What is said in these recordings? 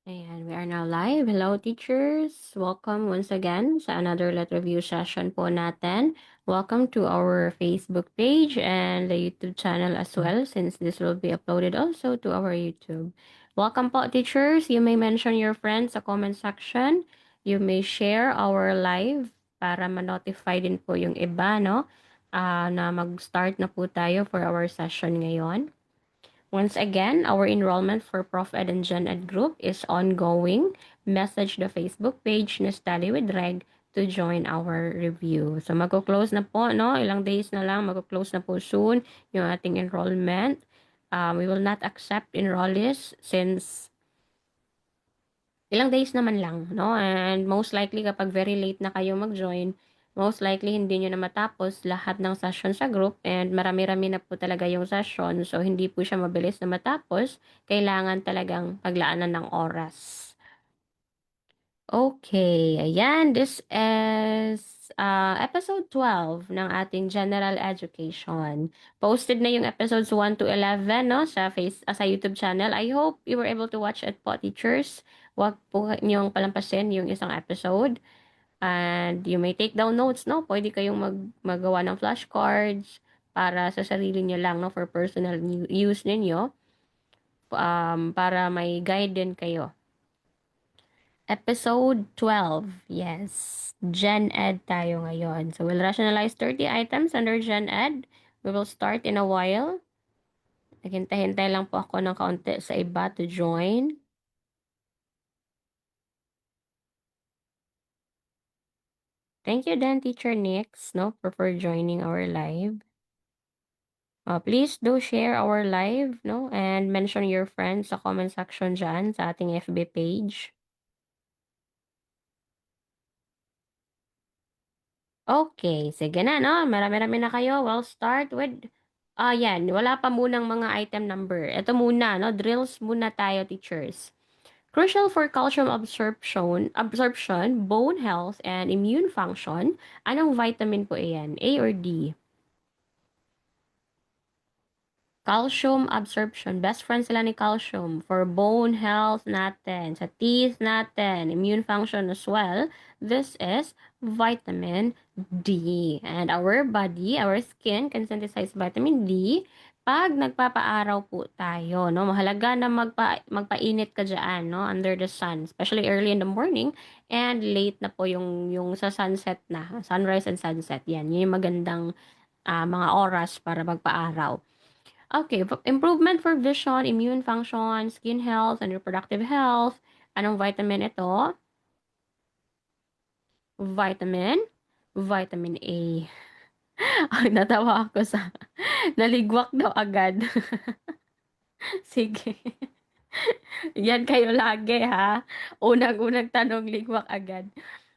Ayan, we are now live. Hello, teachers. Welcome once again sa another letter review session po natin. Welcome to our Facebook page and the YouTube channel as well, since this will be uploaded also to our YouTube. Welcome po, teachers. You may mention your friends sa comment section. You may share our live para ma-notify din po yung iba, no? Na mag-start na po tayo for our session ngayon. Once again, our enrollment for Prof Ed and Gen Ed group is ongoing. Message the Facebook page na Study with Reg to join our review. So magko-close na po, no? Ilang days na lang, magko-close na po soon yung ating enrollment. We will not accept enrollees since ilang days naman lang, no? And most likely kapag very late na kayo mag-join, most likely hindi nyo na matapos lahat ng session sa group and marami-rami na po talaga yung session. So, hindi po siya mabilis na matapos. Kailangan talagang paglaanan ng oras. Okay, ayan. This is episode 12 ng ating General Education. Posted na yung episodes 1 to 11 no, sa YouTube channel. I hope you were able to watch it po, teachers. Huwag po niyong palampasin yung isang episode. And you may take down notes, no? Pwede kayong magawa ng flashcards para sa sarili niyo lang, no? For personal use ninyo. Para may guide din kayo. Episode 12, yes. Gen Ed tayo ngayon. So, we'll rationalize 30 items under Gen Ed. We will start in a while. Naghintay-hintay lang po ako ng kaunti sa iba to join. Thank you then, Teacher Nix, no, for joining our live. Please do share our live, no, and mention your friends sa comment section dyan sa ating FB page. Okay, sige na, no? Marami-rami na kayo. We'll start with, yan, wala pa munang mga item number. Ito muna, no? Drills muna tayo, teachers. Crucial for calcium absorption, bone health, and immune function. Anong vitamin po iyan? A or D? Calcium absorption. Best friend sila ni calcium. For bone health natin, sa teeth natin, immune function as well. This is vitamin D. And our body, our skin can synthesize vitamin D pag nagpapaaraw po tayo, no? Mahalaga na magpainit ka diyan, no? Under the sun, especially early in the morning and late na po yung sa sunset na, sunrise and sunset. Yan, yun yung magandang mga oras para magpaaraw. Okay, improvement for vision, immune function, skin health, and reproductive health. Anong vitamin ito? Vitamin A. Ay, natawa ako sa naligwak daw agad. Sige. Yan kayo lagi ha. Unang-unang tanong, ligwak agad.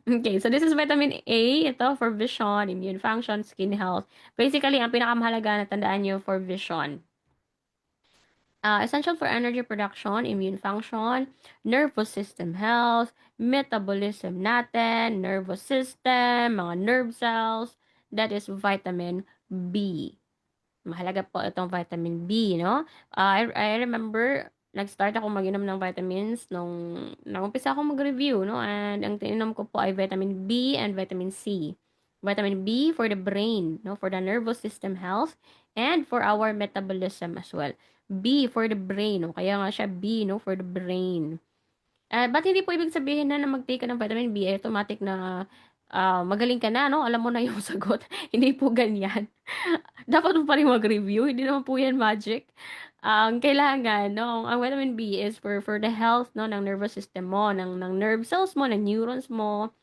Okay, so this is vitamin A. Ito for vision, immune function, skin health. Basically, ang pinakamahalaga na tandaan nyo for vision. Essential for energy production, immune function, nervous system health, metabolism natin, nervous system, mga nerve cells, that is vitamin B. Mahalaga po itong vitamin B, no? I remember, nag-start ako mag-inom ng vitamins nung nag-umpisa ako mag-review, no? And ang tininom ko po ay vitamin B and vitamin C. Vitamin B for the brain, no? For the nervous system health and for our metabolism as well. B for the brain, no? Kaya nga siya B, no? For the brain. Ba't hindi po ibig sabihin na mag-take ka ng vitamin B, automatic na magaling ka na, no? Alam mo na yung sagot. Hindi po ganyan. Dapat mo pa rin mag-review. Hindi naman po yan magic. Ang kailangan, no? Ang vitamin B is for the health, no? Ng nervous system mo, ng nerve cells mo, ng neurons mo.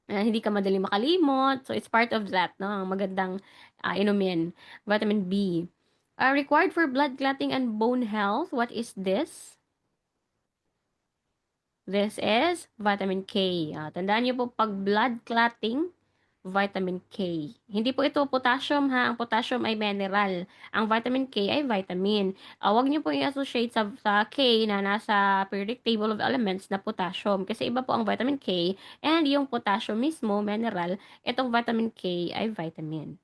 Hindi ka madaling makalimot. So, it's part of that, no? Ang magandang inumin. Vitamin B. Required for blood clotting and bone health. What is this? This is vitamin K. Tandaan niyo po, pag blood clotting, vitamin K. Hindi po ito potassium ha. Ang potassium ay mineral. Ang vitamin K ay vitamin. Huwag niyo po i-associate sa K na nasa periodic table of elements na potassium. Kasi iba po ang vitamin K and yung potassium mismo, mineral, itong vitamin K ay vitamin.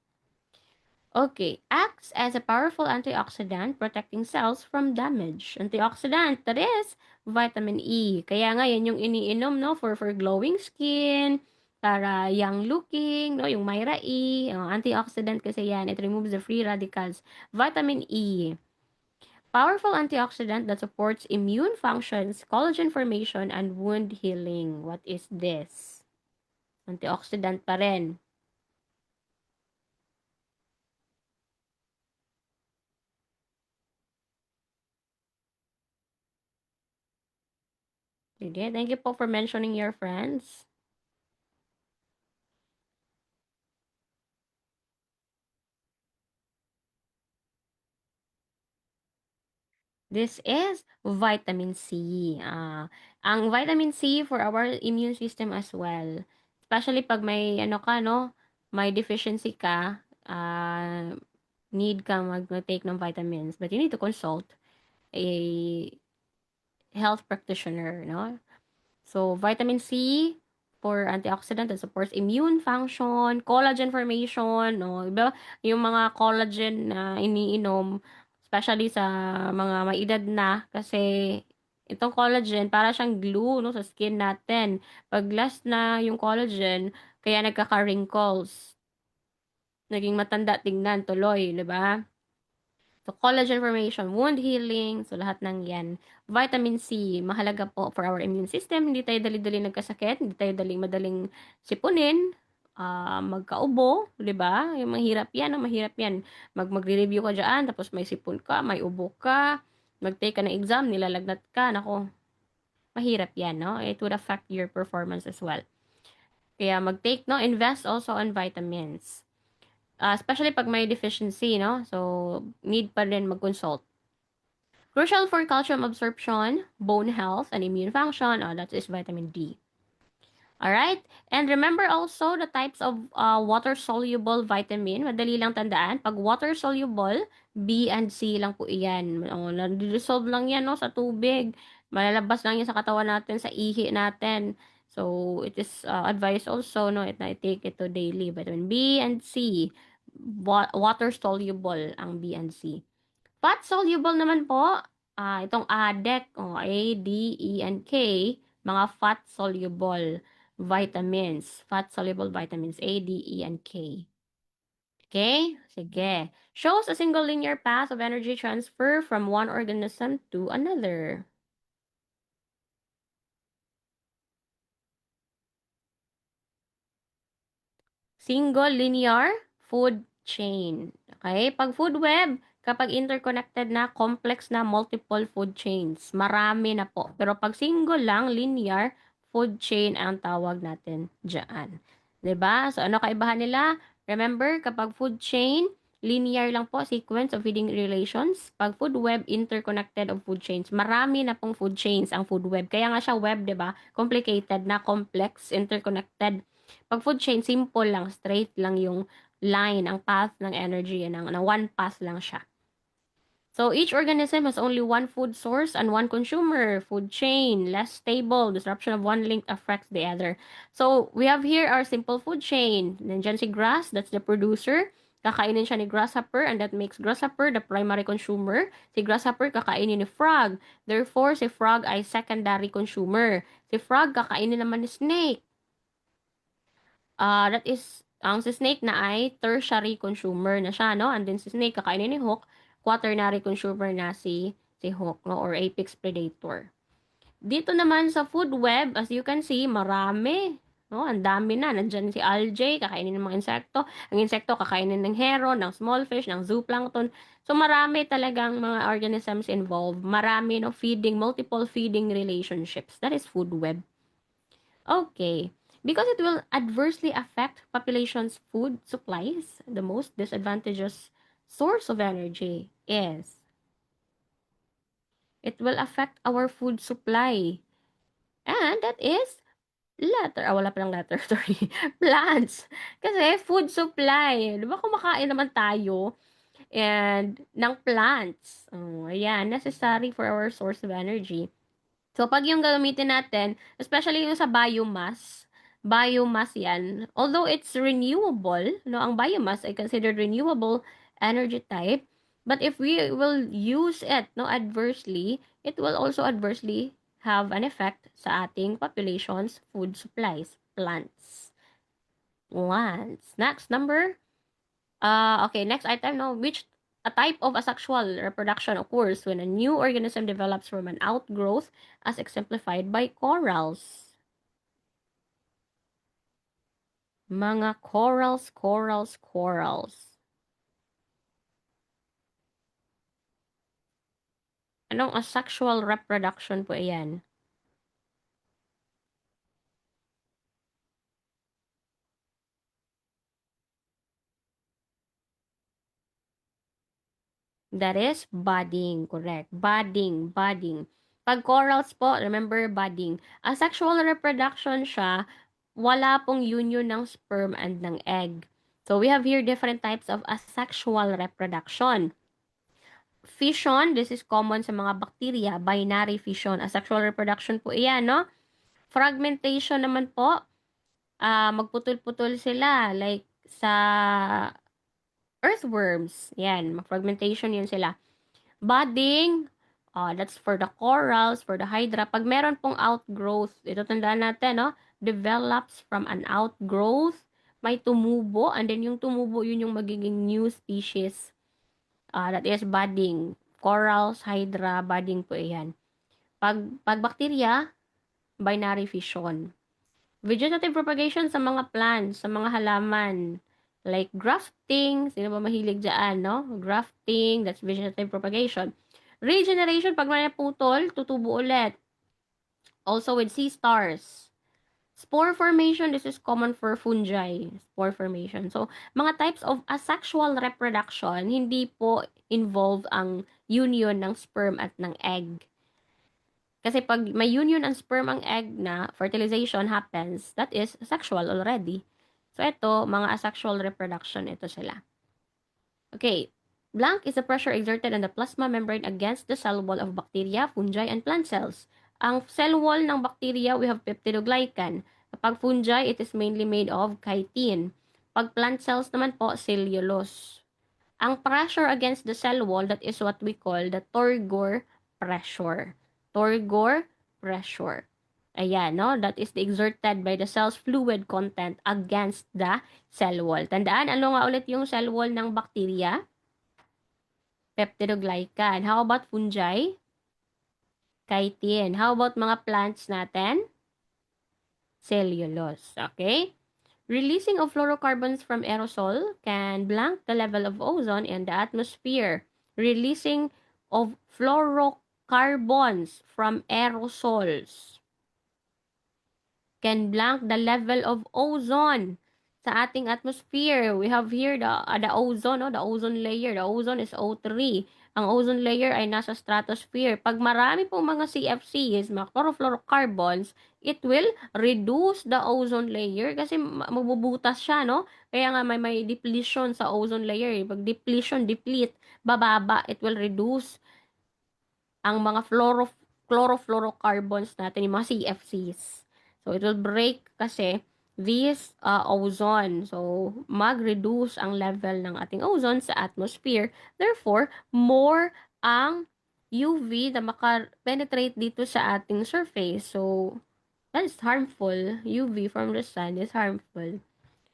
Okay, acts as a powerful antioxidant protecting cells from damage. Antioxidant, that is vitamin E. Kaya nga yan yung iniinom no for glowing skin, para young looking, no, yung Myra E, antioxidant kasi yan. It removes the free radicals. Vitamin E. Powerful antioxidant that supports immune functions, collagen formation, and wound healing. What is this? Antioxidant pa rin. Sige, thank you po for mentioning your friends. This is vitamin C. Ang vitamin C for our immune system as well. Especially pag may ano ka, no? May deficiency ka, need kang mag-take ng vitamins. But you need to consult a health practitioner, no? So, vitamin C for antioxidant that supports immune function, collagen formation, no? Diba? Yung mga collagen na iniinom, especially sa mga may edad na, kasi itong collagen, para siyang glue, no, sa skin natin. Pag last na yung collagen, kaya nagkaka-wrinkles. Naging matanda tingnan tuloy, di ba? So, collagen formation, wound healing, so lahat ng yan. Vitamin C, mahalaga po for our immune system. Hindi tayo dali-dali nagkasakit, hindi tayo madaling sipunin, magkaubo, di ba? Yung mahirap yan, mahirap yan. Magre-review ka dyan, tapos may sipon ka, may ubo ka, mag-take ka ng exam, nilalagnat ka, nako, mahirap yan, no? It would affect your performance as well. Kaya mag-take, no? Invest also on vitamins. Especially pag may deficiency, no? So, need pa rin mag-consult. Crucial for calcium absorption, bone health, and immune function. That is vitamin D. Alright? And remember also the types of water-soluble vitamin. Madali lang tandaan. Pag water-soluble, B and C lang po iyan. Nadi-dissolve lang yan, no, sa tubig. Malalabas lang yan sa katawan natin, sa ihi natin. So, it is advised also, no, na take it to daily. Vitamin B and C. Water-soluble ang B and C. Fat soluble naman po, itong ADEK, A, D, E, and K, mga fat soluble vitamins. Fat soluble vitamins A, D, E, and K. Okay? Sige. Shows a single linear path of energy transfer from one organism to another. Single linear food chain. Okay? Pag food web, kapag interconnected na, complex na, multiple food chains. Marami na po. Pero pag single lang, linear food chain ang tawag natin dyan. 'Di ba? So, ano kaibahan nila? Remember, kapag food chain, linear lang po sequence of feeding relations. Pag food web, interconnected of food chains. Marami na pong food chains ang food web. Kaya nga siya web, 'di ba? Complicated na, complex, interconnected. Pag food chain, simple lang, straight lang yung line, ang path ng energy, ng one path lang siya. So each organism has only one food source and one consumer. Food chain, less stable. Disruption of one link affects the other. So we have here our simple food chain. Nandiyan si grass, that's the producer. Kakainin siya ni grasshopper and that makes grasshopper the primary consumer. Si grasshopper kakainin ni frog. Therefore, si frog ay secondary consumer. Si frog kakainin naman ni snake. That is, ang si snake na ay tertiary consumer na siya, no? And then si snake, kakainin ni hawk, quaternary consumer na si hawk, no? Or apex predator. Dito naman sa food web, as you can see, marami. No, ang dami na. Nandyan si algae, kakainin ng mga insekto. Ang insekto, kakainin ng heron, ng small fish, ng zooplankton. So, marami talagang mga organisms involved. Marami, no, feeding, multiple feeding relationships. That is food web. Okay. Because it will adversely affect population's food supplies, the most disadvantageous source of energy is it will affect our food supply. And that is letter. Wala palang letter. Sorry. Plants. Kasi food supply. Di ba kumakain naman tayo and ng plants. Oh, ayan. Necessary for our source of energy. So, pag yung gagamitin natin, especially yung sa biomass yan, although it's renewable, no, ang biomass ay considered renewable energy type. But if we will use it no adversely, it will also adversely have an effect sa ating population's food supplies, plants. Plants. Next number. Okay, next item no, which a type of asexual reproduction occurs when a new organism develops from an outgrowth as exemplified by corals. Mga corals. Anong asexual reproduction po iyan? That is budding, correct. Budding. Pag corals po, remember budding. Asexual reproduction siya, wala pong union ng sperm and ng egg. So we have here different types of asexual reproduction. Fission, this is common sa mga bacteria, binary fission, asexual reproduction po iyan, no? Fragmentation naman po, magputol-putol sila, like sa earthworms, yan, fragmentation yun sila. Budding, that's for the corals, for the hydra. Pag meron pong outgrowth, ito tandaan natin, no? Develops from an outgrowth, may tumubo, and then yung tumubo, yun yung magiging new species. That is budding. Corals, hydra, budding po yan. Pag bacteria, binary fission. Vegetative propagation sa mga plants, sa mga halaman. Like grafting, sino ba mahilig dyan, no? Grafting, that's vegetative propagation. Regeneration, pag may naputol, tutubo ulit. Also with sea stars. Spore formation, this is common for fungi. Spore formation. So, mga types of asexual reproduction, hindi po involve ang union ng sperm at ng egg. Kasi pag may union ang sperm ang egg na fertilization happens, that is sexual already. So, ito, mga asexual reproduction, ito sila. Okay. Blank is the pressure exerted on the plasma membrane against the cell wall of bacteria, fungi, and plant cells. Ang cell wall ng bacteria, we have peptidoglycan. Kapag fungi, it is mainly made of chitin. Pag plant cells naman po, cellulose. Ang pressure against the cell wall, that is what we call the turgor pressure. Turgor pressure. Ayan, no? That is the exerted by the cell's fluid content against the cell wall. Tandaan, ano nga ulit yung cell wall ng bacteria? Peptidoglycan. How about fungi? Chitin. How about mga plants natin? Cellulose. Okay? Releasing of fluorocarbons from aerosol can blank the level of ozone in the atmosphere. Releasing of fluorocarbons from aerosols can blank the level of ozone sa ating atmosphere. We have here the ozone, no? The ozone layer. The ozone is O3. Ang ozone layer ay nasa stratosphere. Pag marami pong mga CFCs, mga chlorofluorocarbons, it will reduce the ozone layer kasi mabubutas siya, no? Kaya nga may depletion sa ozone layer. Pag deplete, bababa, it will reduce ang mga chlorofluorocarbons natin, yung mga CFCs. So, it will break kasi this ozone. So, mag-reduce ang level ng ating ozone sa atmosphere. Therefore, more ang UV na maka-penetrate dito sa ating surface. So, that is harmful. UV from the sun is harmful.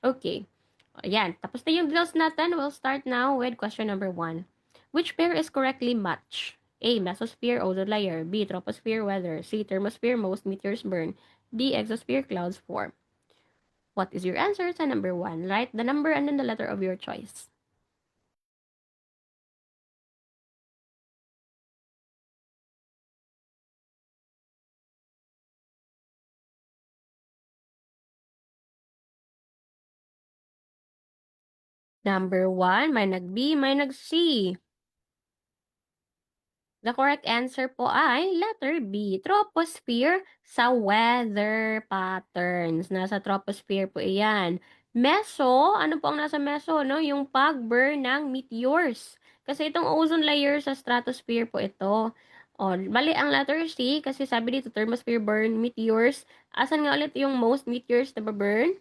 Okay. Ayan. Tapos na yung drills natin. We'll start now with question number 1. Which pair is correctly matched? A. Mesosphere, ozone layer. B. Troposphere, weather. C. Thermosphere, most meteors burn. D. Exosphere, clouds form. What is your answer sa number 1? Write the number and then the letter of your choice. Number 1, may nag-B, may nag-C. The correct answer po ay letter B, troposphere sa weather patterns. Nasa troposphere po iyan. Meso, ano po ang nasa meso, no? Yung pag-burn ng meteors. Kasi itong ozone layer sa stratosphere po ito. O, mali ang letter C kasi sabi dito thermosphere burn meteors. Asan nga ulit yung most meteors na burn?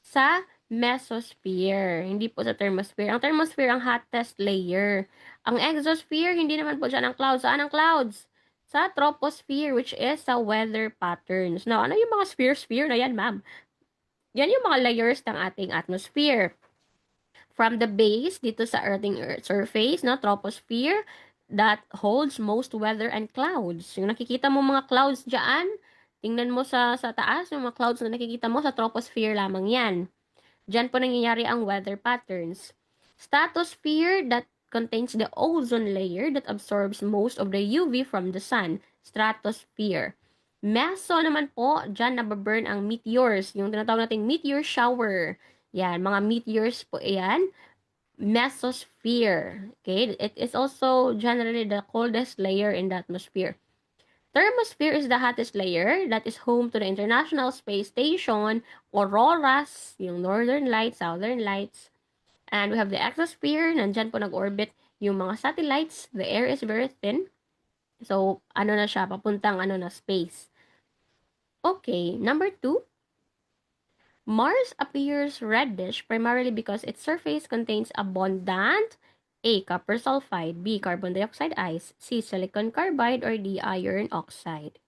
Sa Mesosphere. Hindi po sa thermosphere. Ang thermosphere ang hottest layer. Ang exosphere, hindi naman po dyan ang clouds. Saan ang clouds? Sa troposphere, which is sa weather patterns. Now, ano yung mga sphere na yan, ma'am? Yan yung mga layers ng ating atmosphere. From the base, dito sa earthing surface, no, troposphere, that holds most weather and clouds. Yung nakikita mo mga clouds dyan, tingnan mo sa taas, yung mga clouds na nakikita mo, sa troposphere lamang yan. Diyan po nangyayari ang weather patterns. Stratosphere, that contains the ozone layer that absorbs most of the UV from the sun. Stratosphere. Meso naman po, dyan nababurn ang meteors, yung tinatawag nating meteor shower. Yan, mga meteors po yan. Mesosphere. Okay, it is also generally the coldest layer in the atmosphere. Thermosphere is the hottest layer that is home to the International Space Station, auroras, yung northern lights, southern lights. And we have the exosphere, nandyan po nag-orbit yung mga satellites. The air is very thin. So, ano na siya, papuntang space. Okay, number 2. Mars appears reddish primarily because its surface contains abundant A. Copper sulfide, B. Carbon dioxide ice, C. Silicon carbide, or D. Iron oxide.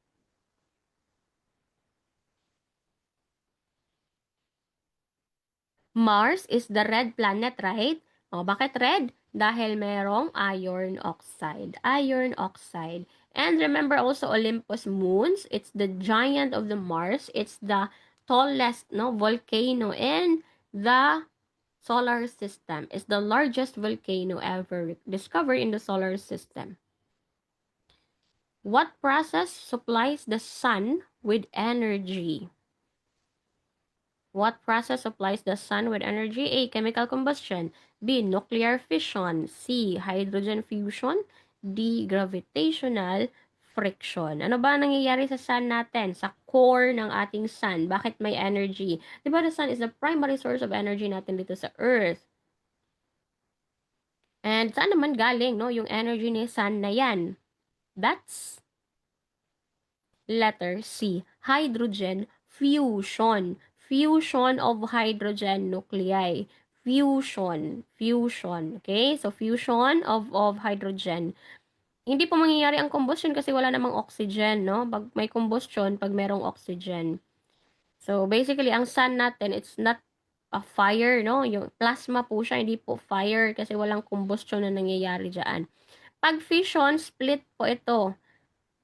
Mars is the red planet, right? O, bakit red? Dahil merong iron oxide. Iron oxide. And remember also Olympus moons. It's the giant of the Mars. It's the tallest volcano in the solar system. It's the largest volcano ever discovered in the solar system. What process supplies the sun with energy? What process supplies the sun with energy? A. Chemical combustion. B. Nuclear fission. C. Hydrogen fusion. D. Gravitational friction. Ano ba nangyayari sa sun natin? Sa core ng ating sun. Bakit may energy? Diba the sun is the primary source of energy natin dito sa Earth? And saan naman galing, no? Yung energy ni sun na yan. That's letter C. Hydrogen fusion. Fusion of hydrogen nuclei. Fusion. Fusion. Okay? So, fusion of hydrogen. Hindi po mangyayari ang combustion kasi wala namang oxygen, no? Pag may combustion, pag merong oxygen. So, basically, ang sun natin, it's not a fire, no? Yung plasma po siya, hindi po fire kasi walang combustion na nangyayari dyan. Pag fission, split po ito.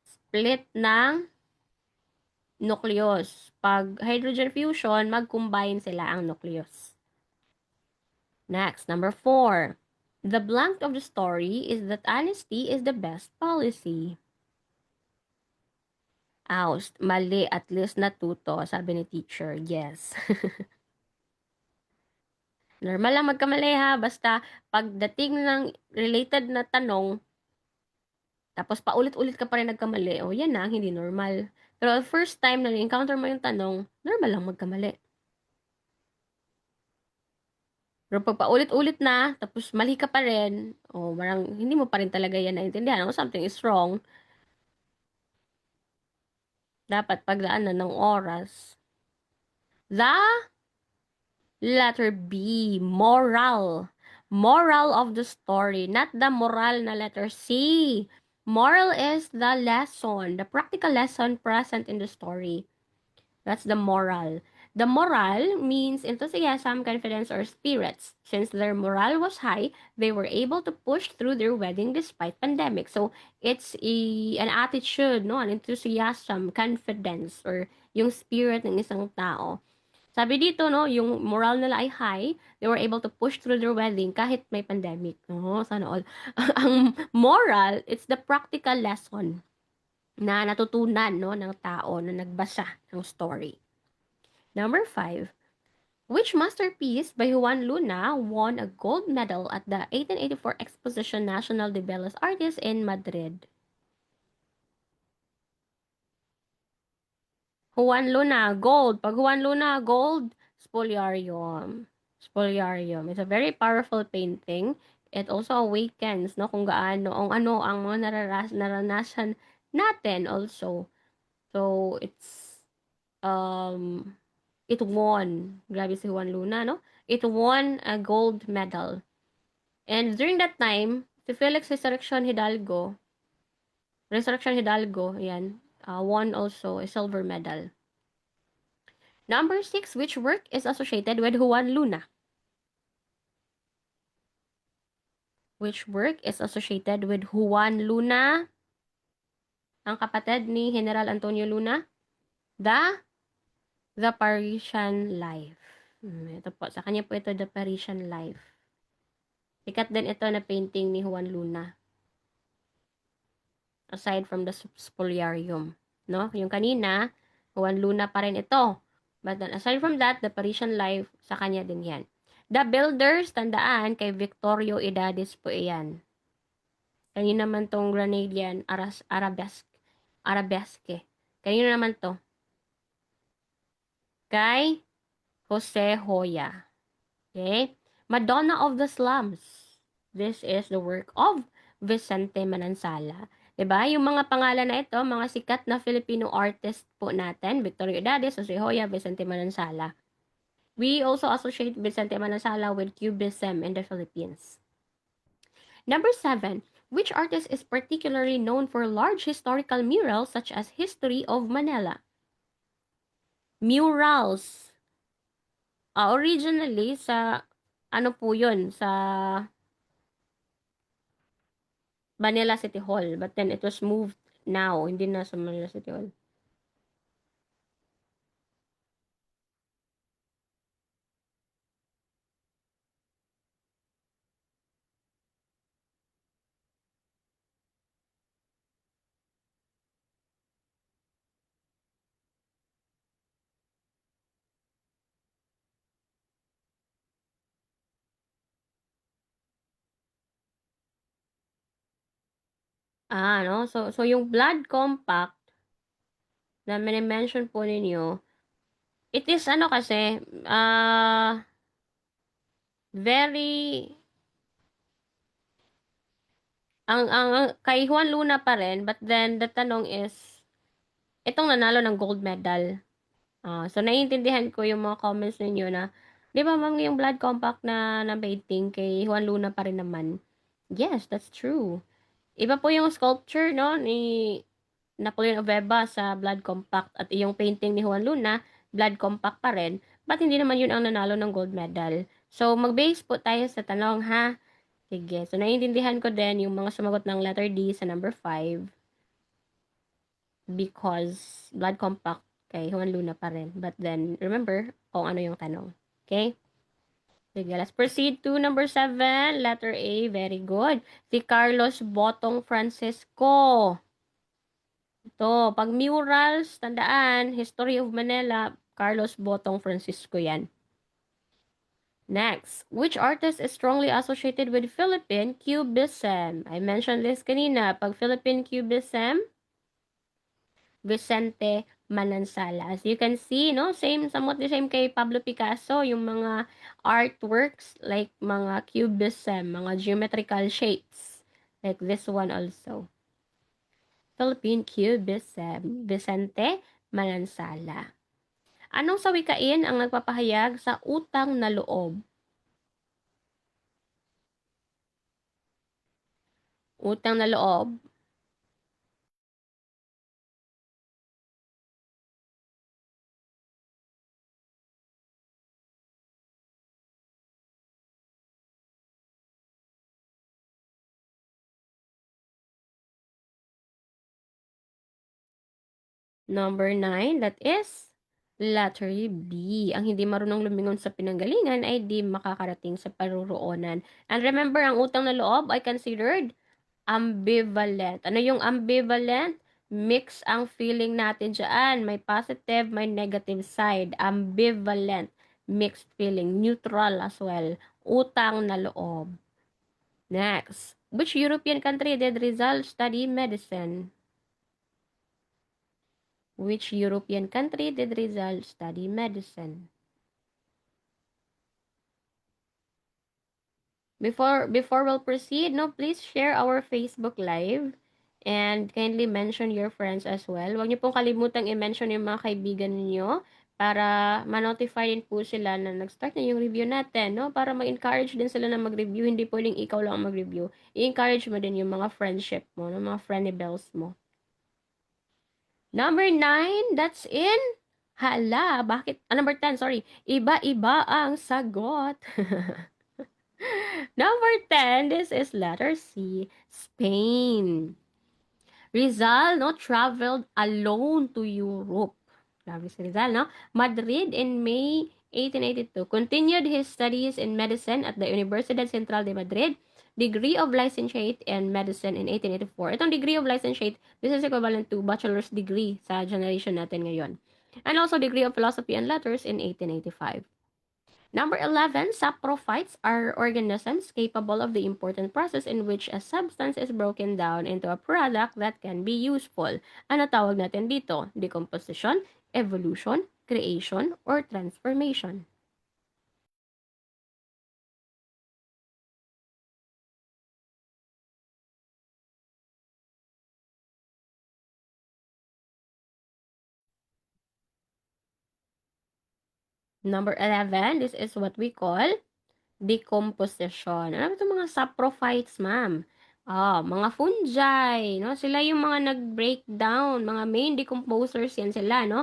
Split ng nucleus. Pag hydrogen fusion, mag-combine sila ang nucleus. Next, number 4. The blank of the story is that honesty is the best policy. Oust, mali, at least natuto, sabi ni teacher. Yes. Normal lang magkamali ha, basta pagdating ng related na tanong, tapos paulit-ulit ka pa rin nagkamali, o yan na, hindi normal. Pero first time na encounter mo yung tanong, normal lang magkamali. Pero pag paulit-ulit na, tapos mali ka pa rin, o marang hindi mo pa rin talaga yan naintindihan, o something is wrong, dapat paglaanan ng oras. The letter B, moral. Moral of the story, not the moral na letter C. Moral is the lesson, the practical lesson present in the story. That's the moral. The moral means enthusiasm, confidence, or spirits. Since their morale was high, they were able to push through their wedding despite pandemic. So, it's an attitude, no? An enthusiasm, confidence, or yung spirit ng isang tao. Sabi dito, no, yung morale nila ay high, they were able to push through their wedding kahit may pandemic. No, sana all. Ang moral, it's the practical lesson na natutunan, no, ng tao na nagbasa ng story. Number 5. Which masterpiece by Juan Luna won a gold medal at the 1884 Exposition Nacional de Bellas Artes in Madrid? Juan Luna, gold. Pag Juan Luna, gold, spoliarium. Spoliarium. It's a very powerful painting. It also awakens, no, kung gaano, ang mga naranasan natin also. So, it's, um, It won. Grabe si Juan Luna, no? It won a gold medal. And during that time, si Felix Resurrection Hidalgo, yan, won also a silver medal. Number 6, which work is associated with Juan Luna? Which work is associated with Juan Luna? Ang kapatid ni General Antonio Luna? The Parisian Life. Ito po, sa kanya po ito, The Parisian Life. Sikat din ito na painting ni Juan Luna. Aside from the spoliarium. No? Yung kanina, Juan Luna pa rin ito. But then, aside from that, The Parisian Life, sa kanya din yan. The Builders, tandaan, kay Victorio Edades po iyan. Kanina naman tong Granadian Arabesque. Kanina naman to. Kay Jose Hoya. Okay? Madonna of the Slums. This is the work of Vicente Manansala. Diba? Yung mga pangalan na ito, mga sikat na Filipino artist po natin, Victorio Edades, Jose Hoya, Vicente Manansala. We also associate Vicente Manansala with Cubism in the Philippines. Number 7. Which artist is particularly known for large historical murals such as History of Manila? Murals. Originally, sa ano po yun? Sa Manila City Hall. But then, it was moved now. Hindi na sa Manila City Hall. No? So yung blood compact na mention po ninyo, it is ano kasi, very, ang kay Juan Luna pa rin, but then the tanong is, itong nanalo ng gold medal. So naiintindihan ko yung mga comments ninyo na, di ba ma'am, yung blood compact na painting kay Juan Luna pa rin naman. Yes, that's true. Iba po yung sculpture, no, ni Napoleon Obeba sa blood compact at yung painting ni Juan Luna, blood compact pa rin, but hindi naman yun ang nanalo ng gold medal. So, mag-base po tayo sa tanong, ha? Sige. So, naiintindihan ko din yung mga sumagot ng letter D sa number 5 because blood compact kay Juan Luna pa rin. But then, remember kung ano yung tanong. Okay? Sige, let's proceed to number 7. Letter A, very good. Si Carlos Botong Francisco. Ito, pag murals, tandaan, History of Manila, Carlos Botong Francisco yan. Next, which artist is strongly associated with Philippine Cubism? I mentioned this kanina. Pag Philippine Cubism, Vicente Manansala. As you can see, no, somewhat the same kay Pablo Picasso, yung mga artworks, like mga cubism, mga geometrical shapes, like this one also. Philippine Cubism, Vicente Manansala. Anong sawikain ang nagpapahayag sa utang na loob? Utang na loob. Number 9, that is letter B. Ang hindi marunong lumingon sa pinanggalingan ay di makakarating sa paruroonan. And remember, ang utang na loob ay considered ambivalent. Ano yung ambivalent? Mix ang feeling natin dyan. May positive, may negative side. Ambivalent. Mixed feeling. Neutral as well. Utang na loob. Next. Which European country did Rizal study medicine? Which European country did Rizal study medicine? Before we'll proceed, no, please share our Facebook Live and kindly mention your friends as well. Huwag niyo pong kalimutang i-mention yung mga kaibigan niyo para ma-notify din po sila na nag-start na yung review natin, no? Para ma-encourage din sila na mag-review, hindi pwedeng ikaw lang ang mag-review. I-encourage mo din yung mga friendship mo, no? Mga friendables mo. Number 9, that's in. Hala, bakit? Number 10, sorry. Iba-iba ang sagot. Number 10, this is letter C, Spain. Rizal, no, traveled alone to Europe. Grabe si Rizal, no? Madrid in May 1882. Continued his studies in medicine at the Universidad Central de Madrid. Degree of licentiate in medicine in 1884. Itong degree of licentiate, this is equivalent to bachelor's degree sa generation natin ngayon. And also degree of philosophy and letters in 1885. Number 11, saprophytes are organisms capable of the important process in which a substance is broken down into a product that can be useful. Ano tawag natin dito? Decomposition, evolution, creation, or transformation. Number 11, this is what we call decomposition. Ano ba itong mga saprophytes, ma'am? Mga fungi, no? Sila yung mga nag-breakdown, mga main decomposers yan sila, no?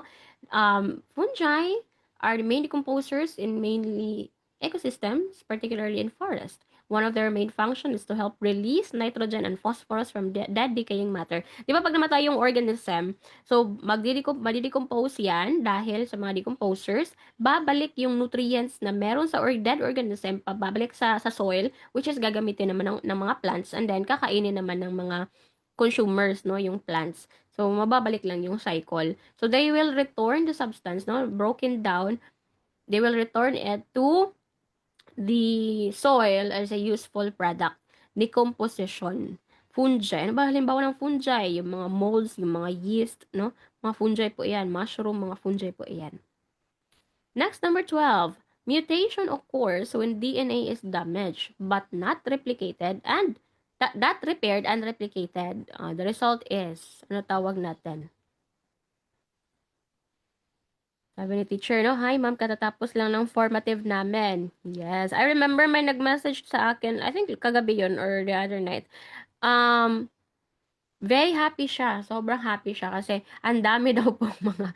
Fungi are the main decomposers in mainly ecosystems, particularly in forest. One of their main function is to help release nitrogen and phosphorus from dead decaying matter. Di ba pag namatay yung organism, so madidecompose yan dahil sa mga decomposers, babalik yung nutrients na meron sa dead organism, pababalik sa soil, which is gagamitin naman ng mga plants, and then kakainin naman ng mga consumers, no, yung plants. So, mababalik lang yung cycle. So, they will return the substance, no, broken down, they will return it to the soil as a useful product. Decomposition. Fungi. Ano ba halimbawa ng fungi? Yung mga molds, yung mga yeast, no? Mga fungi po yan. Mushroom, mga fungi po yan. Next, number 12. Mutation occurs when DNA is damaged but not replicated and that repaired and replicated. The result is, ano tawag natin? Sabi ni teacher, no? Hi, ma'am, katatapos lang ng formative namin. Yes. I remember may nag-message sa akin, I think kagabi yon or the other night. Um, Very happy siya. Sobrang happy siya kasi ang dami daw po mga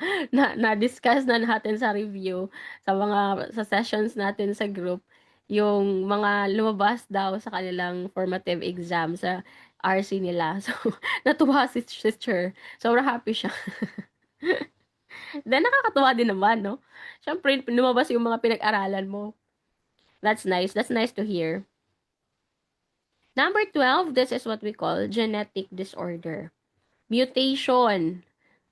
na-discuss na natin sa review, sa sessions natin sa group, yung mga lumabas daw sa kanilang formative exam sa RC nila. So, natuwa si teacher. Sobrang happy siya. Then, nakakatuwa din naman, no? Siyempre, lumabas yung mga pinag-aralan mo. That's nice. That's nice to hear. Number 12, this is what we call genetic disorder. Mutation.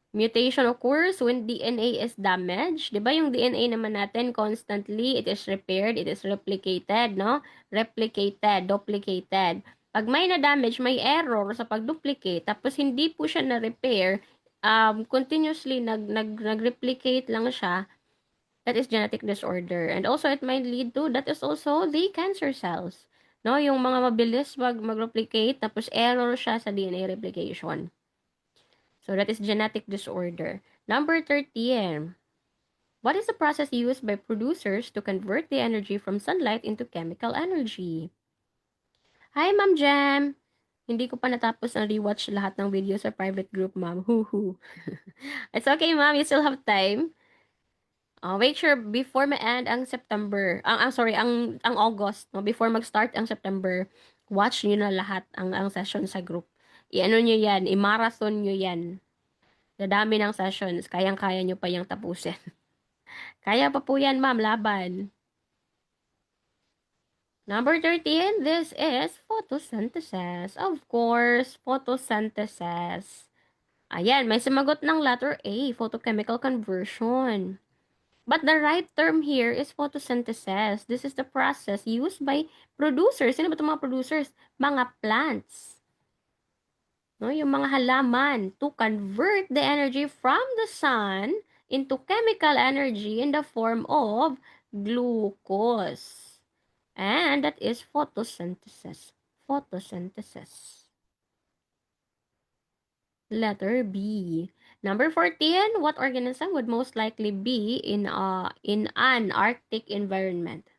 Mutation occurs when DNA is damaged. 'Di ba yung DNA naman natin constantly, it is repaired, it is replicated, no? Replicated, duplicated. Pag may na-damage, may error sa pag-duplicate, tapos hindi po siya na-repair, continuously nag-replicate lang siya, that is genetic disorder. And also, it might lead to, that is also the cancer cells. No, yung mga mabilis mag-replicate, tapos error siya sa DNA replication. So, that is genetic disorder. Number 13. What is the process used by producers to convert the energy from sunlight into chemical energy? Hi, Ma'am Jam! Hindi ko pa natapos ang rewatch lahat ng video sa private group, ma'am. Hoo-hoo. It's okay, ma'am. You still have time. Make sure before ma-end ang September, ang August, no? Before mag-start ang September, watch niyo na lahat ang session sa group. I-ano niyo yan, i-marathon niyo yan. Sa dami ng sessions, kayang-kaya nyo pa yung tapusin. Kaya pa po yan, ma'am, laban. Number 13, this is photosynthesis. Of course, photosynthesis. Ayan, may sumagot ng letter A, photochemical conversion. But the right term here is photosynthesis. This is the process used by producers. Sino ba itong mga producers? Mga plants. No, yung mga halaman to convert the energy from the sun into chemical energy in the form of glucose. And that is photosynthesis. Photosynthesis. Letter B. Number 14, what organism would most likely be in an Arctic environment?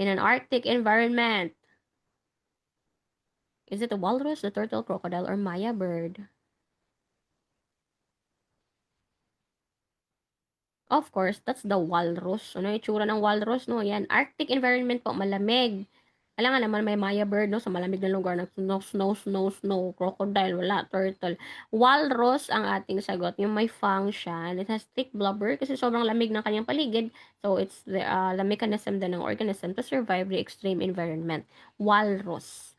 In an Arctic environment, is it a walrus, the turtle, crocodile, or Maya bird? Of course, that's the walrus. Ano yung itsura ng walrus, no? Yan, Arctic environment po, malamig. Alam nga naman may Maya bird, no? Sa malamig na lugar, snow, crocodile, wala, turtle. Walrus ang ating sagot. Yung may fang siya. It has thick blubber kasi sobrang lamig ng kanyang paligid. So, it's the mechanism din ng organism to survive the extreme environment. Walrus.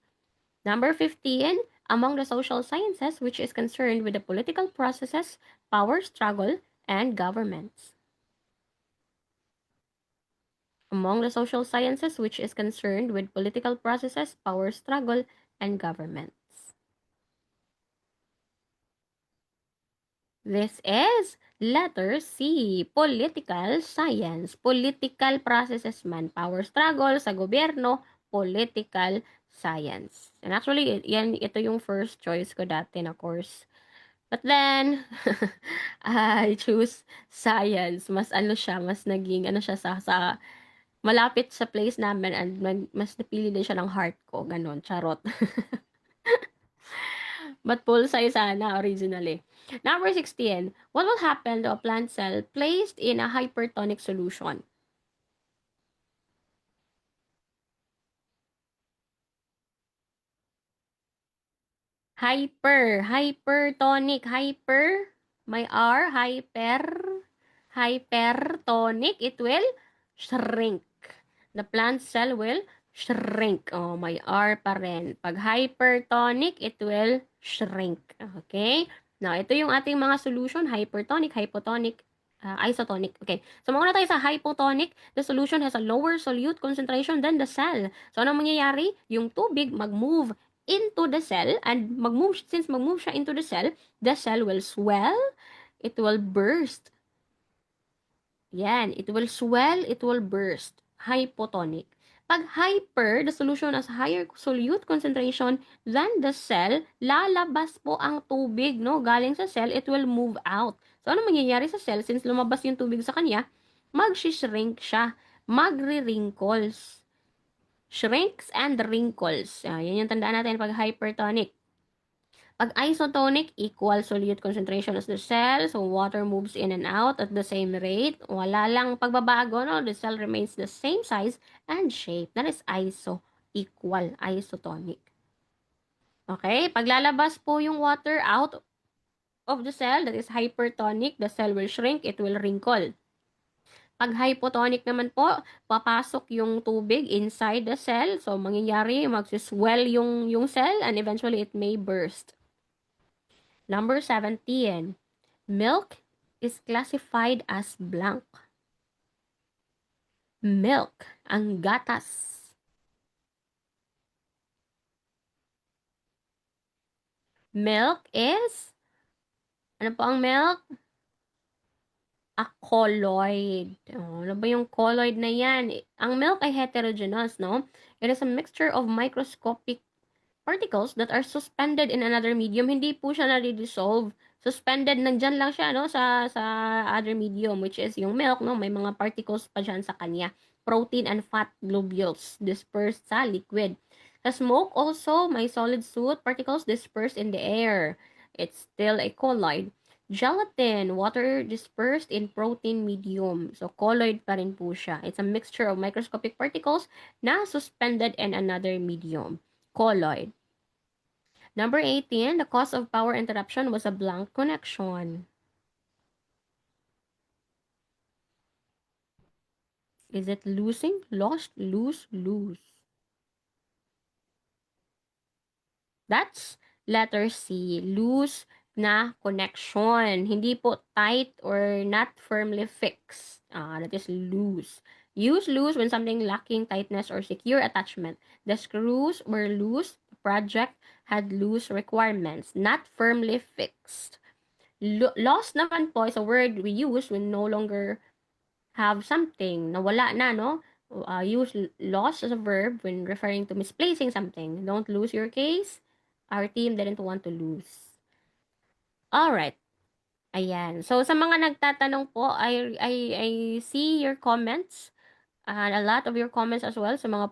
Number 15, among the social sciences, which is concerned with the political processes, power struggle, and governments. Among the social sciences, which is concerned with political processes, power struggle, and governments. This is letter C, political science. Political processes man, power struggle sa gobyerno, political science. And actually, ito yung first choice ko dati na course. But then, I choose science. Mas ano siya, mas naging ano siya sa malapit sa place namin and mas napili din siya ng heart ko. Ganon, charot. But pulsay sana originally. Number 16. What will happen to a plant cell placed in a hypertonic solution? Hypertonic, may R, hypertonic, it will shrink. The plant cell will shrink. Oh, may R pa rin. Pag hypertonic, it will shrink. Okay? Now, ito yung ating mga solution, hypertonic, hypotonic, isotonic. Okay. So, mauna tayo sa hypotonic. The solution has a lower solute concentration than the cell. So, ano mangyayari? Yung tubig mag-move into the cell and since mag-move siya into the cell will swell, it will burst. Yan, it will swell, it will burst. Hypotonic. Pag hyper, the solution has higher solute concentration than the cell, lalabas po ang tubig, no? Galing sa cell, it will move out. So, ano mangyayari sa cell? Since lumabas yung tubig sa kanya, mag-shrink siya. Magre-wrinkles. Shrinks and wrinkles. Yan yung tandaan natin pag hypertonic. Pag isotonic, equal solute concentration as the cell. So, water moves in and out at the same rate. Wala lang pagbabago, no? The cell remains the same size and shape. That is equal, isotonic. Okay? Pag lalabas po yung water out of the cell, that is hypertonic, the cell will shrink, it will wrinkle. Pag hypotonic naman po, papasok yung tubig inside the cell. So, mangyayari, magsiswell yung cell and eventually it may burst. Number 17. Milk is classified as blank. Milk, ang gatas. Milk is, ano po ang milk? A colloid. Oh, ano ba yung colloid na yan? Ang milk ay heterogeneous, no? It is a mixture of microscopic particles that are suspended in another medium. Hindi po siya na-dissolve. Suspended, nandyan lang siya, no? Sa other medium, which is yung milk, no? May mga particles pa dyan sa kanya. Protein and fat globules dispersed sa liquid. Sa smoke also, may solid soot particles dispersed in the air. It's still a colloid. Gelatin, water dispersed in protein medium. So, colloid pa rin po siya. It's a mixture of microscopic particles na suspended in another medium. Colloid. Number 18, the cause of power interruption was a blank connection. Is it losing? Lost, lose, lose. That's letter C, loose na connection. Hindi po tight or not firmly fixed. That is loose. Use loose when something lacking tightness or secure attachment. The screws were loose. The project had loose requirements, not firmly fixed. Lost naman po is a word we use when no longer have something. Nawala na, no? Use lost as a verb when referring to misplacing something. Don't lose your case. Our team didn't want to lose. All right. Ayan. So, sa mga nagtatanong po, I see your comments and a lot of your comments as well sa mga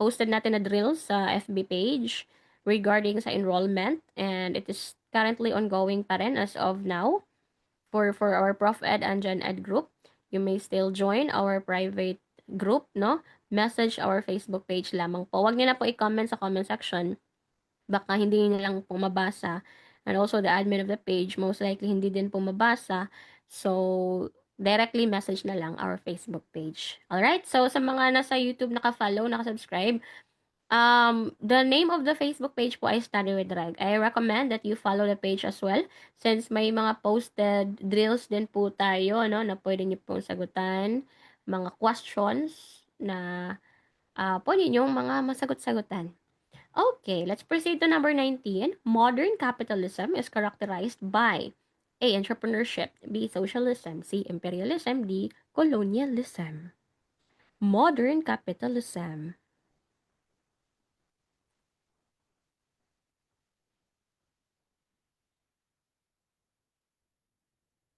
posted natin na drills sa FB page regarding sa enrollment, and it is currently ongoing pa rin as of now for our Prof Ed and Gen Ed group. You may still join our private group, no? Message our Facebook page lamang po. Huwag niyo na po i-comment sa comment section. Baka hindi niyo lang po mabasa. And also the admin of the page, most likely hindi din po mabasa. So, directly message na lang our Facebook page. Alright? So, sa mga nasa YouTube naka-follow, naka-subscribe, the name of the Facebook page po ay Study with Reg. I recommend that you follow the page as well since may mga posted drills din po tayo, no, na pwede niyo pong sagutan, mga questions na pwede niyong mga masagot-sagutan. Okay, let's proceed to number 19. Modern capitalism is characterized by A. Entrepreneurship, B. Socialism, C. Imperialism, D. Colonialism. Modern capitalism.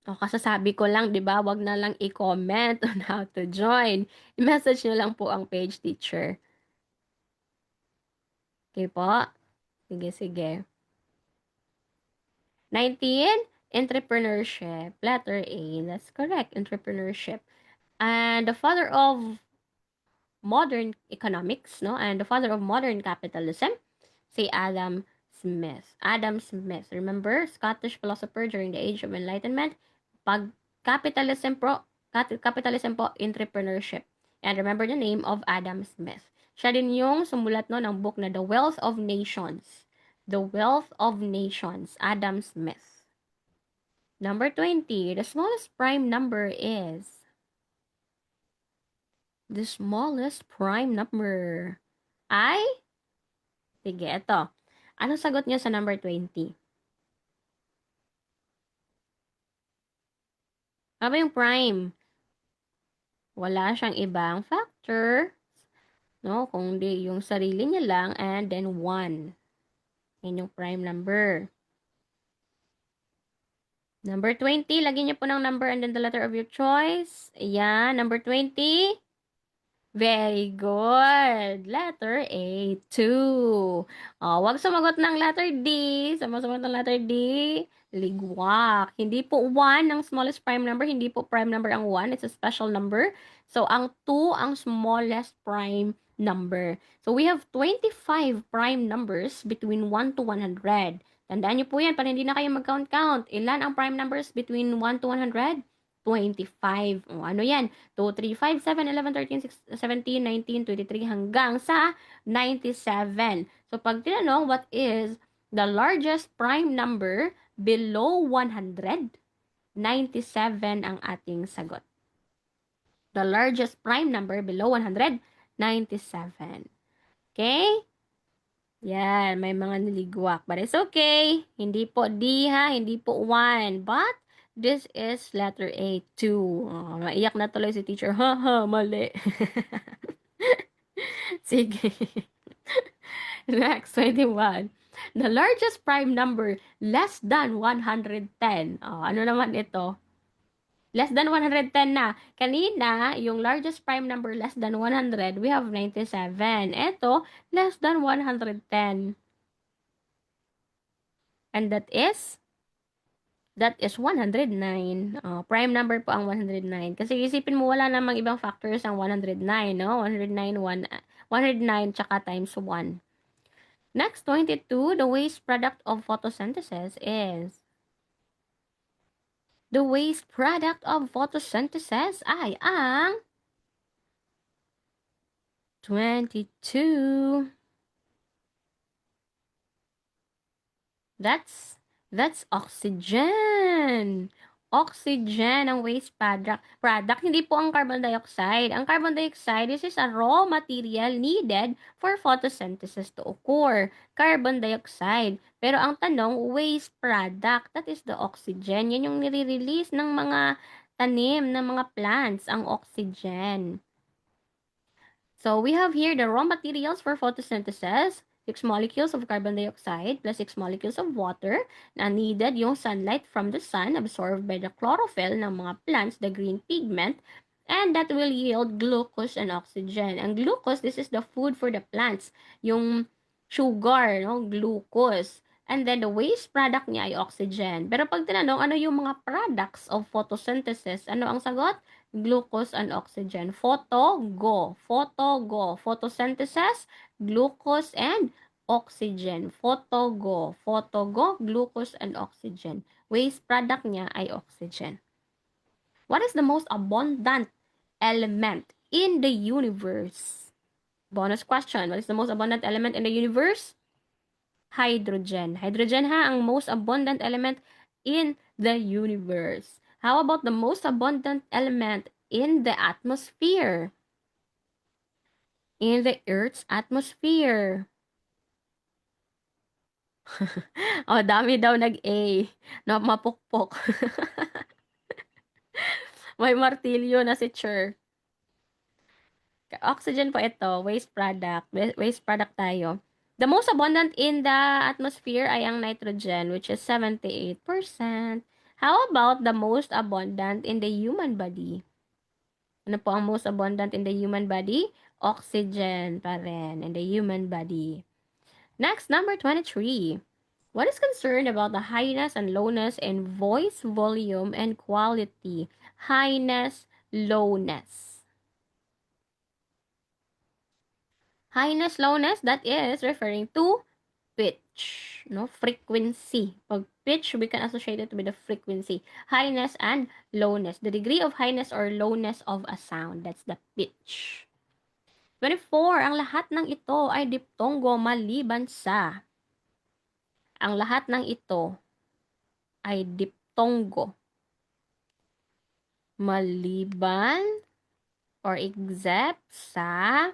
O, kasasabi ko lang, di ba? Wag na lang i-comment on how to join. I-message nyo lang po ang page teacher. Okay po? Sige, sige. 19, entrepreneurship. Letter A. That's correct, entrepreneurship. And the father of modern economics, no? And the father of modern capitalism, say Adam Smith. Adam Smith. Remember, Scottish philosopher during the Age of Enlightenment. Pag capitalism po, entrepreneurship. And remember the name of Adam Smith. Siya din yung sumulat no, ng book na The Wealth of Nations. The Wealth of Nations, Adam Smith. Number 20, the smallest prime number is the smallest prime number ay, sige, ito. Anong sagot niyo sa number 20? Ano ba yung prime? Wala siyang ibang factor, no? Kundi yung sarili niya lang and then 1. Yan yung prime number. Number 20, lagyan niyo po ng number and then the letter of your choice. Ayan, number 20. Very good. Letter A, 2. Oh, wag sumagot ng letter D. Sumagot ng letter D, ligwak. Hindi po 1 ang smallest prime number. Hindi po prime number ang 1. It's a special number. So, ang 2 ang smallest prime number. So, we have 25 prime numbers between 1 to 100. Tandaan niyo po yan para hindi na kayo mag-count-count. Ilan ang prime numbers between 1 to 100? 25. O, ano yan? 2, 3, 5, 7, 11, 13, 16, 17, 19, 23 hanggang sa 97. So, pag tinanong, what is the largest prime number below 100? 97 ang ating sagot. The largest prime number below 100? 97. Okay? Yan, may mga niligwak. But it's okay. Hindi po D ha, hindi po 1. But, this is letter A, 2. Oh, maiyak na tuloy si teacher. Ha, mali. Sige. Next, 21. The largest prime number less than 110. Oh, ano naman ito? Less than 110 na. Kanina, yung largest prime number less than 100, we have 97. Ito, less than 110. And that is 109. Prime number po ang 109. Kasi isipin mo, wala namang ibang factors ang 109, no? 109, 109 tsaka times 1. Next, 22, the waste product of photosynthesis is... The waste product of photosynthesis ay ang 22. That's oxygen. Oxygen ang waste product. Hindi po ang carbon dioxide. Ang carbon dioxide, this is a raw material needed for photosynthesis to occur. Carbon dioxide. Pero ang tanong, waste product, that is the oxygen. Yan yung nire-release ng mga tanim, ng mga plants, ang oxygen. So, we have here the raw materials for photosynthesis. 6 molecules of carbon dioxide plus 6 molecules of water na needed yung sunlight from the sun absorbed by the chlorophyll ng mga plants, the green pigment, and that will yield glucose and oxygen. Ang glucose, this is the food for the plants. Yung sugar, no? Glucose. And then, the waste product niya ay oxygen. Pero pag tinanong, ano yung mga products of photosynthesis? Ano ang sagot? Glucose and oxygen. Photo, go. Photo, go. Photosynthesis, glucose and oxygen. Photo, go. Photo, go, glucose and oxygen. Waste product niya ay oxygen. What is the most abundant element in the universe? Bonus question. What is the most abundant element in the universe? Hydrogen. Hydrogen ha, ang most abundant element in the universe. How about the most abundant element in the atmosphere? In the Earth's atmosphere. Oh, dami daw nag-A. Na mapukpok. May martilyo na si Cher. Oxygen po ito, waste product. Waste product tayo. The most abundant in the atmosphere ay ang nitrogen, which is 78%. How about the most abundant in the human body? Ano po ang most abundant in the human body? Oxygen pa rin in the human body. Next, number 23. What is concerned about the highness and lowness in voice volume and quality? Highness, lowness. Highness, lowness, that is referring to pitch, no? Frequency. Pag pitch, we can associate it with the frequency. Highness and lowness. The degree of highness or lowness of a sound. That's the pitch. 24. Ang lahat ng ito ay diptongo maliban sa. Ang lahat ng ito ay diptongo. Maliban or except sa.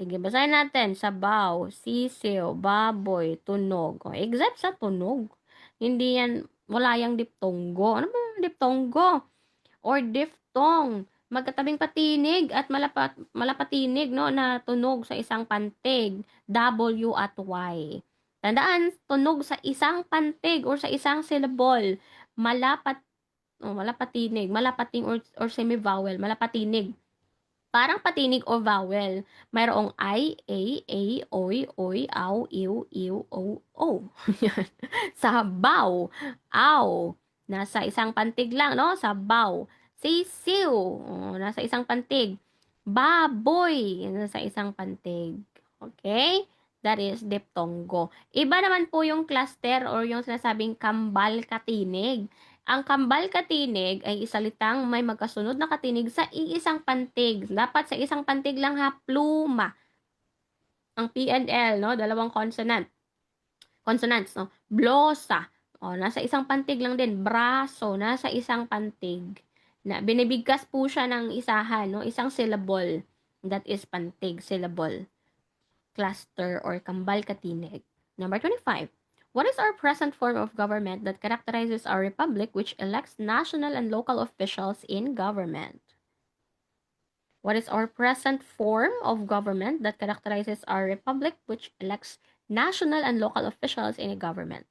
Sige, basahin natin. Sabaw, sisiw, baboy, tunog. O, except sa tunog. Hindi yan, wala yang diptongo. Ano ba yung diptongo? Or diphthong. Magkatabing patinig at malapatinig, no, na tunog sa isang pantig. W at Y. Tandaan, tunog sa isang pantig or sa isang syllable. Malapatinig, malapating or semi-vowel, malapatinig. Parang patinig o vowel. Mayroong I, A, oy, aw, iw, o. Yan. Sabaw, aw. Nasa isang pantig lang, no? Sabaw. Sisiw, nasa isang pantig. Baboy, nasa isang pantig. Okay? That is diptongo. Iba naman po yung cluster or yung sinasabing kambal katinig. Ang kambal katinig ay isalitang may magkasunod na katinig sa iisang pantig. Dapat sa isang pantig lang ha, pluma. Ang P and L, no? Dalawang consonants, no? Blosa. O, nasa isang pantig lang din. Braso, nasa isang pantig. Na binibigkas po siya ng isahan, no? Isang syllable. That is pantig, syllable. Cluster or kambal katinig. Number 25. What is our present form of government that characterizes our republic which elects national and local officials in government? What is our present form of government that characterizes our republic which elects national and local officials in a government?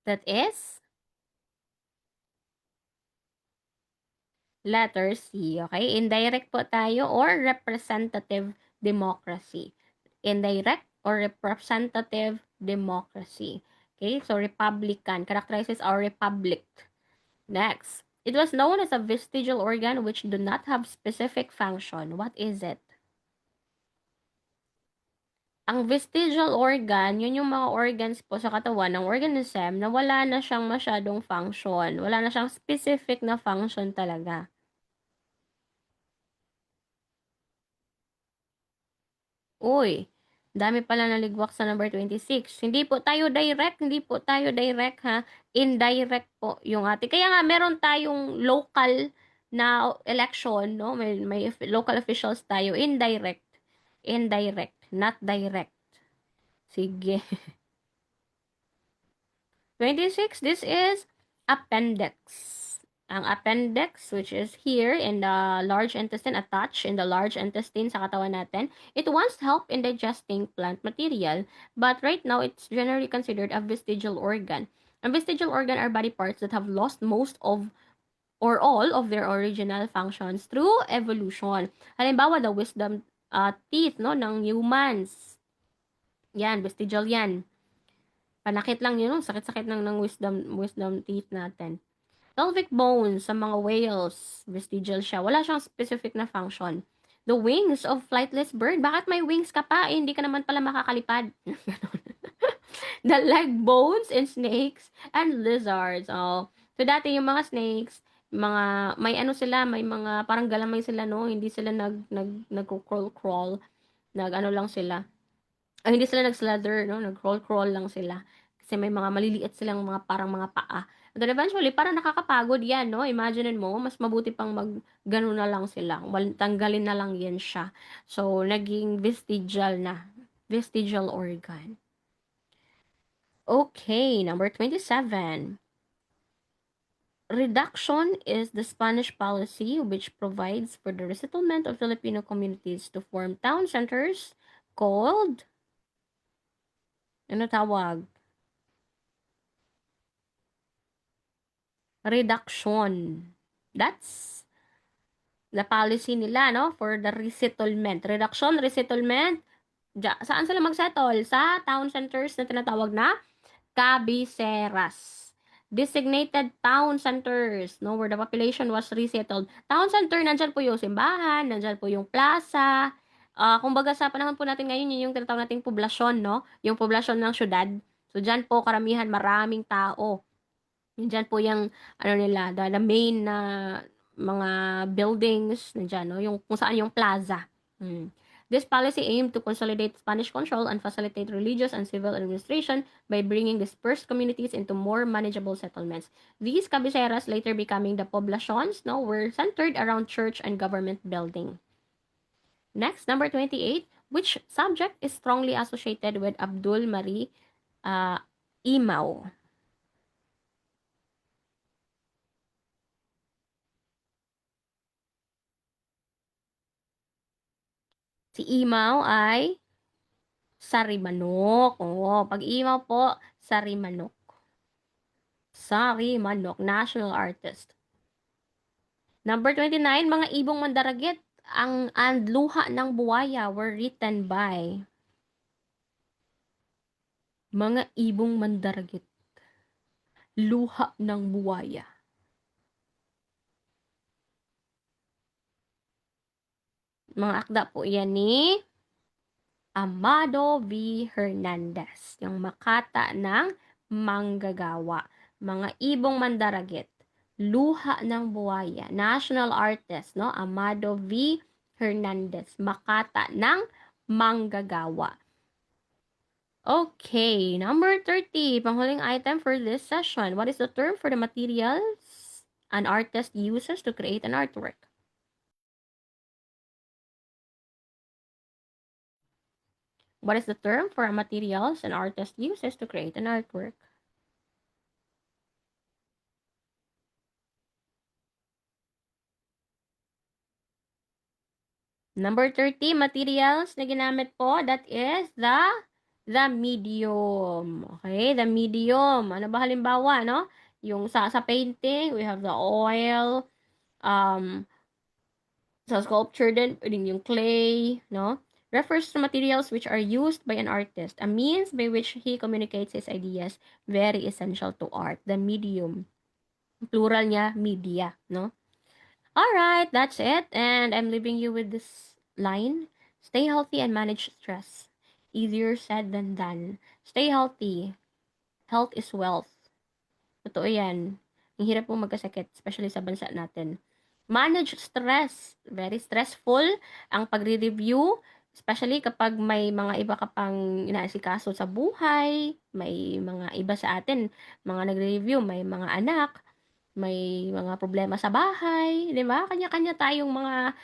That is letter C, okay? Indirect po tayo or representative democracy. Indirect or representative democracy. Okay, so Republican characterizes our republic. Next, it was known as a vestigial organ which do not have specific function. What is it? Ang vestigial organ, yun yung mga organs po sa katawan ng organism na wala na siyang masyadong function. Wala na siyang specific na function talaga. Uy, dami pala naligwak sa number 26. Hindi po tayo direct ha. Indirect po yung ating. Kaya nga meron tayong local na election, no? May local officials tayo. Indirect, not direct. Sige. 26, this is appendix. ang appendix, which is here in the large intestine, attached in the large intestine sa katawan natin, it once helped in digesting plant material, but right now it's generally considered a vestigial organ. A vestigial organ are body parts that have lost most of or all of their original functions through evolution. Halimbawa, the wisdom teeth no ng humans. Yan, vestigial yan. Panakit lang yun, sakit-sakit ng wisdom teeth natin. Pelvic bones sa mga whales, vestigial siya. Wala siyang specific na function. The wings of flightless bird. Bakit may wings ka pa? Eh, hindi ka naman pala makakalipad. The leg bones in snakes and lizards. Oh. So, dati yung mga snakes, may ano sila, may mga, parang galamay sila, no? Hindi sila nag-crawl. Nag-ano lang sila. Ay, hindi sila nag-slither, no? Nag-crawl lang sila. Kasi may mga maliliit silang mga parang mga paa. And then eventually, parang nakakapagod yan, no? Imagine mo, mas mabuti pang gano'n na lang sila. Tanggalin na lang yan siya. So, naging vestigial na. Vestigial organ. Okay, number 27. Reduction is the Spanish policy which provides for the resettlement of Filipino communities to form town centers called ano tawag? Reduction. That's the policy nila, no? For the resettlement. Reduction, resettlement. Saan sila magsettle? Sa town centers na tinatawag na cabeceras. Designated town centers, no? Where the population was resettled. Town center, nandyan po yung simbahan, nandyan po yung plaza. Kumbaga sa panahon po natin ngayon, yun yung tinatawag nating poblasyon, no? Yung poblasyon ng syudad. So, dyan po karamihan maraming tao. Diyan po yung ano nila, the main na mga buildings nandiyan, no? Yung kung saan yung plaza. This policy aimed to consolidate Spanish control and facilitate religious and civil administration by bringing dispersed communities into more manageable settlements. These cabeceras, later becoming the poblations, no, were centered around church and government building. Next, number 28, which subject is strongly associated with Abdul Mari Imao? Si Imaw ay Sarimanok. Oo, pag Imaw po, Sarimanok. Sarimanok, national artist. Number 29, mga ibong mandaragit ang and luha ng buwaya were written by mga ibong mandaragit. Luha ng buwaya. Mga akda po yan ni Amado V. Hernandez. Yung makata ng manggagawa. Mga ibong mandaragit. Luha ng buwaya. National artist, no? Amado V. Hernandez. Makata ng manggagawa. Okay, number 30. Panghuling item for this session. What is the term for the materials an artist uses to create an artwork? What is the term for materials an artist uses to create an artwork? Number 30, materials na ginamit po, that is the medium. Okay, the medium. Ano ba halimbawa, no? Yung sa painting, we have the oil, sa sculpture din, yung clay, no? Refers to materials which are used by an artist, a means by which he communicates his ideas, very essential to art. The medium. Plural niya, media, no? Alright, that's it. And I'm leaving you with this line. Stay healthy and manage stress. Easier said than done. Stay healthy. Health is wealth. Totoo yan. Ang hirap pong magkasakit, especially sa bansa natin. Manage stress. Very stressful ang pagre-review, especially kapag may mga iba ka pang inaasikaso sa buhay, may mga iba sa atin, mga nagre-review, may mga anak, may mga problema sa bahay, di ba? Kanya-kanya tayong mga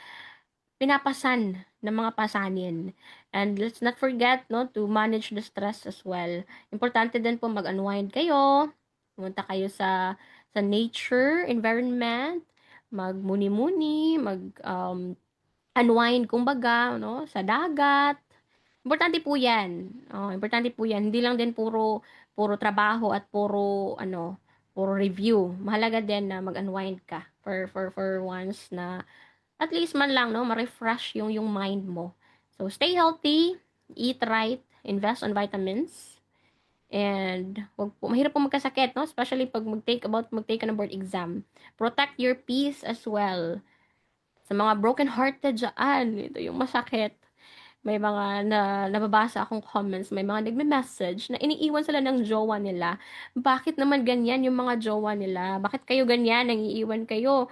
pinapasan ng mga pasanin. And let's not forget, no, to manage the stress as well. Importante din po mag-unwind kayo. Pumunta kayo sa sa nature, environment, magmuni-muni, unwind kumbaga, no, sa dagat. Importante po 'yan. Importante po 'yan. Hindi lang din puro puro trabaho at puro review. Mahalaga din na mag-unwind ka for once na at least man lang 'no, ma-refresh yung mind mo. So, stay healthy, eat right, invest on vitamins, and mahirap po magkasakit 'no, especially 'pag mag-take ka ng board exam. Protect your peace as well. Sa mga broken-hearted diyaan, ito yung masakit. May mga nababasa akong comments, may mga nagme-message na iniiwan sila ng jowa nila. Bakit naman ganyan yung mga jowa nila? Bakit kayo ganyan, nangiiwan kayo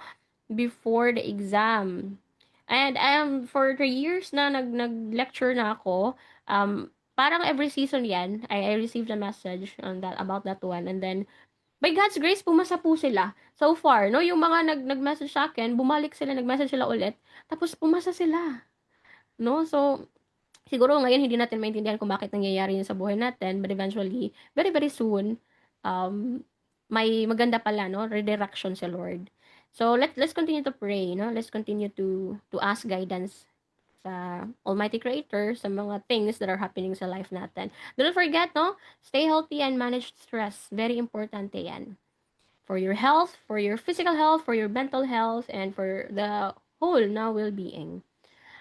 before the exam? And for 3 years na nag-lecture na ako, parang every season yan, I received a message on that about that one. And then, by God's grace, pumasa po sila. So far, no, yung mga nag-message sa akin, bumalik sila, nag-message sila ulit, tapos pumasa sila. No? So, siguro ngayon hindi natin maintindihan kung bakit nangyayari yun sa buhay natin, but eventually, very, very soon, um, may maganda pala, no? Redirection sa Lord. So, let's continue to pray, no? Let's continue to ask guidance sa Almighty Creator sa mga things that are happening sa life natin. Don't forget, no? Stay healthy and manage stress. Very importante yan. For your health, for your physical health, for your mental health, and for the whole na well-being.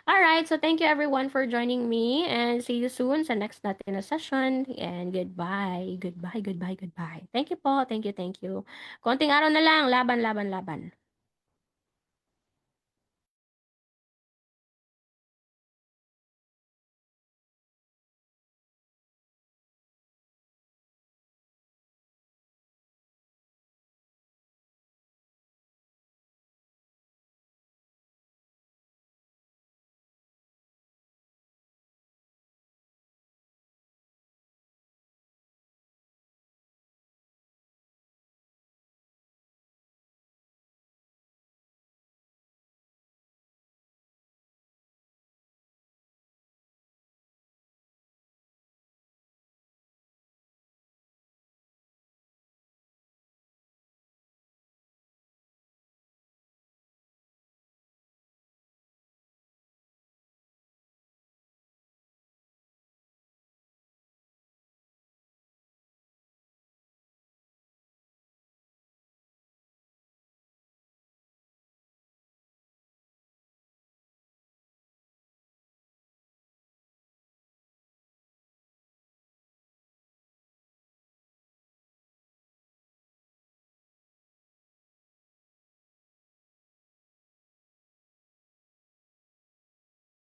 Alright, so thank you everyone for joining me and see you soon sa next natin na session and goodbye. Goodbye, goodbye, goodbye. Thank you po. Thank you, thank you. Konting araw na lang. Laban, laban, laban.